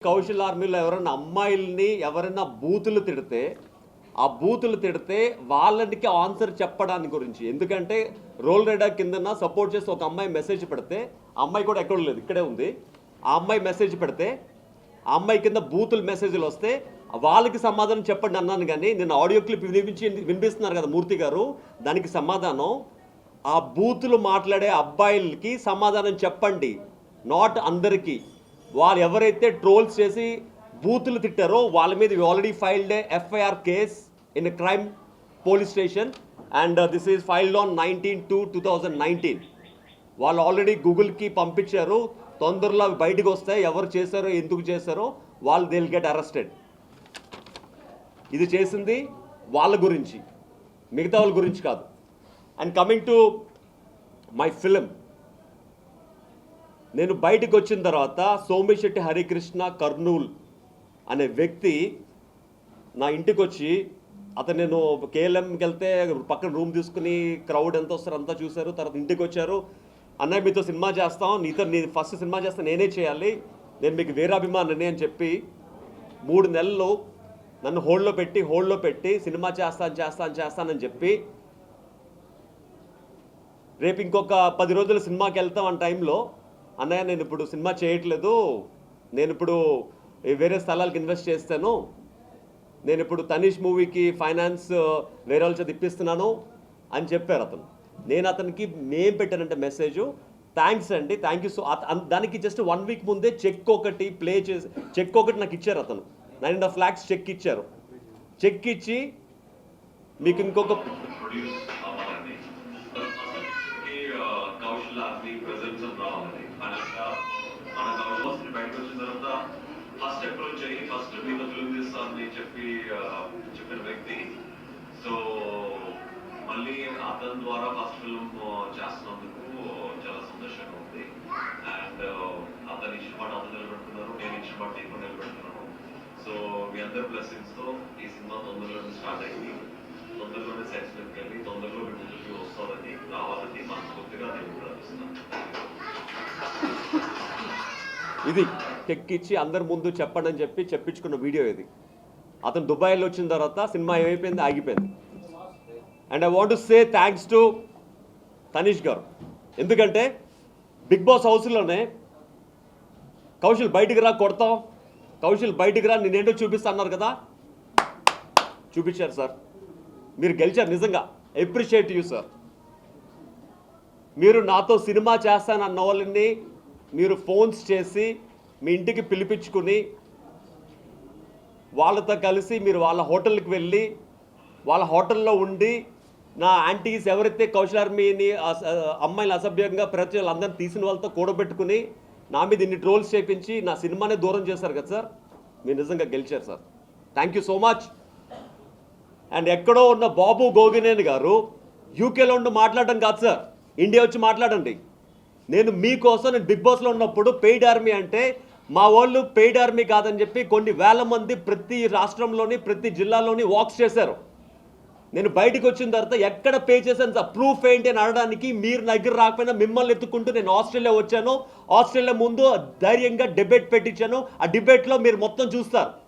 కౌశల్ ఆర్మీలో ఎవరైనా అమ్మాయిల్ని ఎవరైనా బూతులు తిడితే ఆ బూతులు తిడితే వాళ్ళకి ఆన్సర్ చెప్పడానికి గురించి. ఎందుకంటే రోల్ రైడర్ కిందన సపోర్ట్ చేసి ఒక అమ్మాయి మెసేజ్ పెడితే ఆ అమ్మాయి కూడా ఎక్కడ లేదు, ఇక్కడే ఉంది. ఆ అమ్మాయి మెసేజ్ పెడితే ఆ అమ్మాయి కింద బూతులు మెసేజ్లు వస్తే వాళ్ళకి సమాధానం చెప్పండి అన్నాను. కానీ నేను ఆడియో క్లిప్ వినిపిస్తున్నారు కదా మూర్తి గారు, దానికి సమాధానం ఆ బూతులు మాట్లాడే అబ్బాయిలకి సమాధానం చెప్పండి, నాట్ అందరికీ. వాళ్ళు ఎవరైతే ట్రోల్స్ చేసి బూతులు తిట్టారో వాళ్ళ మీద already filed FIR case in crime police station and this is filed on 19/2/2019. వాళ్ళు ఆల్రెడీ గూగుల్కి పంపించారు. తొందరలో అవి బయటకు వస్తాయి, ఎవరు చేశారో ఎందుకు చేశారో వాళ్ళు దే విల్ గెట్ అరెస్టెడ్. ఇది చేసింది వాళ్ళ గురించి, మిగతా వాళ్ళ గురించి కాదు. And coming to my film, నేను బయటకు వచ్చిన తర్వాత సోమిశెట్టి హరికృష్ణ కర్నూల్ అనే వ్యక్తి నా ఇంటికి వచ్చి, అతను నేను కేఎల్ఎంకి వెళ్తే పక్కన రూమ్ తీసుకుని క్రౌడ్ ఎంత వస్తారో అంతా చూశారు. తర్వాత ఇంటికి వచ్చారు, అన్నయ్య మీతో సినిమా చేస్తాం, నీ ఫస్ట్ సినిమా చేస్తా నేనే చేయాలి, నేను మీకు వీరాభిమాని అని చెప్పి 3 నెలలు నన్ను హోల్డ్లో పెట్టి సినిమా చేస్తానని చెప్పి రేపు ఇంకొక 10 రోజులు సినిమాకి వెళ్తాం అన్న టైంలో, అన్నయ్య నేను ఇప్పుడు సినిమా చేయట్లేదు, నేను ఇప్పుడు వేరే స్థలాలకు ఇన్వెస్ట్ చేస్తాను, నేను ఇప్పుడు తనీష్ మూవీకి ఫైనాన్స్ వేరే వాళ్ళ చేత ఇప్పిస్తున్నాను అని చెప్పారు అతను. నేను అతనికి ఏం పెట్టానంటే మెసేజ్, థ్యాంక్స్ అండి, థ్యాంక్ యూ సో. దానికి జస్ట్ 1 వీక్ ముందే చెక్ ఒకటి నాకు ఇచ్చారు. అతను 9.5 lakhs చెక్ ఇచ్చారు. చెక్ ఇచ్చి మీకు ఇంకొక ఫస్ట్ అప్రోచ్ అయ్యి ఫస్ట్ మీతో ఫిల్మ్ తీస్తానని చెప్పిన వ్యక్తి. సో మళ్ళీ అతని ద్వారా ఫస్ట్ ఫిల్మ్ చేస్తున్నందుకు చాలా సంతోషంగా ఉంది. అండ్ అతను ఇచ్చిన మాట అతను నిలబెడుతున్నారు, నేను ఇచ్చిన మాట నేను నిలబెడుతున్నాను. సో మీ అందరి బ్లెస్సింగ్స్ తో ఈ సినిమా తొందరలోనే స్టార్ట్ అయింది, తొందరలోనే సెట్స్కి వెళ్ళి తొందరలో మీ ముందుకి వస్తారని రావాలని మనస్ఫూర్తిగా నేను ప్రార్థిస్తున్నాను. ఇది చెక్ ఇచ్చి అందరి ముందు చెప్పండి అని చెప్పి చెప్పించుకున్న వీడియో ఇది. అతను దుబాయ్లో వచ్చిన తర్వాత సినిమా ఏమైపోయింది, ఆగిపోయింది. And I want to say thanks to Tanish garu. ఎందుకంటే బిగ్ బాస్ హౌస్లోనే కౌశల్ బయటికి రా కొడతాం, కౌశల్ బయటికి రా నేనేంటో చూపిస్తా అన్నారు కదా, చూపించారు సార్. మీరు గెలిచారు, నిజంగా అప్రిషియేట్ యూ సార్. మీరు నాతో సినిమా చేస్తానన్న వాళ్ళని మీరు ఫోన్స్ చేసి మీ ఇంటికి పిలిపించుకుని వాళ్ళతో కలిసి మీరు వాళ్ళ హోటల్కి వెళ్ళి వాళ్ళ హోటల్లో ఉండి నా యాంటీస్ ఎవరైతే కౌశల్ ఆర్మీని అమ్మాయిలు అసభ్యంగా ప్రజలు అందరిని తీసిన వాళ్ళతో కూడబెట్టుకుని నా మీద ఇన్ని ట్రోల్స్ చేయించి నా సినిమానే దూరం చేశారు కదా సార్. మీరు నిజంగా గెలిచారు sir, thank you so much. And ఎక్కడో ఉన్న బాబు గోగినేని గారు యూకేలో ఉండి మాట్లాడడం కాదు సార్, ఇండియా వచ్చి మాట్లాడండి. నేను మీకోసం నేను బిగ్ బాస్లో ఉన్నప్పుడు పెయిడ్ ఆర్మీ అంటే మా వాళ్ళు పెయిడ్ ఆర్మీ కాదని చెప్పి కొన్ని వేల మంది ప్రతి రాష్ట్రంలోని ప్రతి జిల్లాలోని వాక్స్ చేశారు. నేను బయటకు వచ్చిన తర్వాత ఎక్కడ పే చేశాను సార్, ప్రూఫ్ ఏంటి అని అనడానికి మీరు దగ్గర రాకపోయినా మిమ్మల్ని ఎత్తుకుంటూ నేను ఆస్ట్రేలియా వచ్చాను. ఆస్ట్రేలియా ముందు ధైర్యంగా డిబేట్ పెట్టించాను. ఆ డిబేట్లో మీరు మొత్తం చూస్తారు.